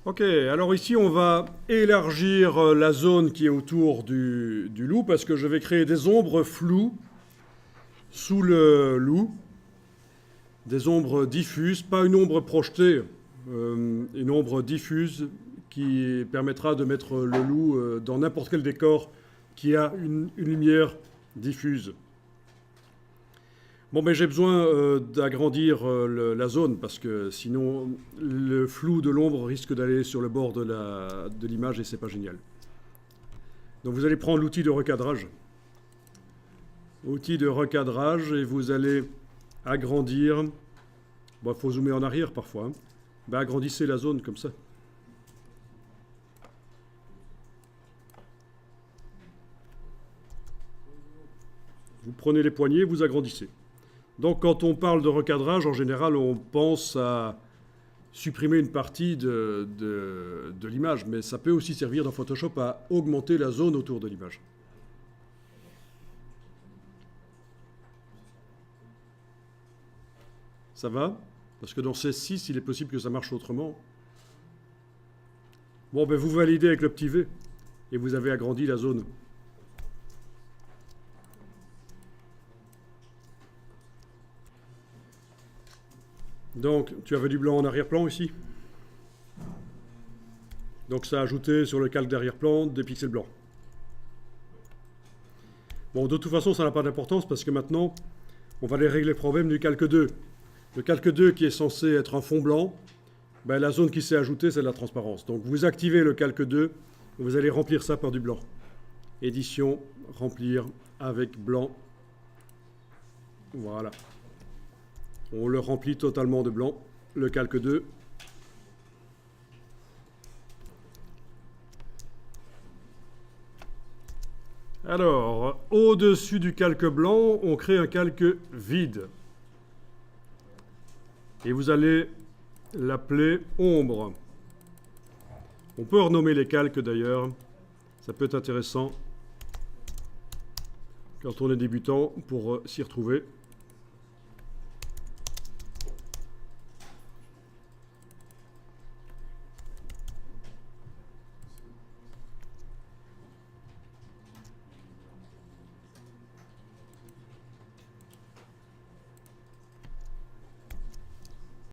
Ok, alors ici on va élargir la zone qui est autour du loup parce que je vais créer des ombres floues sous le loup, des ombres diffuses, pas une ombre projetée, une ombre diffuse qui permettra de mettre le loup dans n'importe quel décor qui a une lumière diffuse. Bon, ben j'ai besoin d'agrandir la zone parce que sinon le flou de l'ombre risque d'aller sur le bord de l'image et c'est pas génial. Donc vous allez prendre l'outil de recadrage. Outil de recadrage et vous allez agrandir. Bon, il faut zoomer en arrière parfois. Hein. Ben, agrandissez la zone comme ça. Vous prenez les poignées, vous agrandissez. Donc quand on parle de recadrage, en général, on pense à supprimer une partie de l'image, mais ça peut aussi servir dans Photoshop à augmenter la zone autour de l'image. Ça va? Parce que dans CS6, il est possible que ça marche autrement. Bon, ben vous validez avec le petit V et vous avez agrandi la zone. Donc, tu avais du blanc en arrière-plan ici. Donc ça a ajouté sur le calque d'arrière-plan des pixels blancs. Bon, de toute façon, ça n'a pas d'importance parce que maintenant, on va aller régler le problème du calque 2. Le calque 2 qui est censé être un fond blanc, ben, la zone qui s'est ajoutée, c'est de la transparence. Donc vous activez le calque 2, et vous allez remplir ça par du blanc. Édition, remplir avec blanc. Voilà. On le remplit totalement de blanc, le calque 2. Alors, au-dessus du calque blanc, on crée un calque vide. Et vous allez l'appeler ombre. On peut renommer les calques d'ailleurs. Ça peut être intéressant quand on est débutant pour s'y retrouver.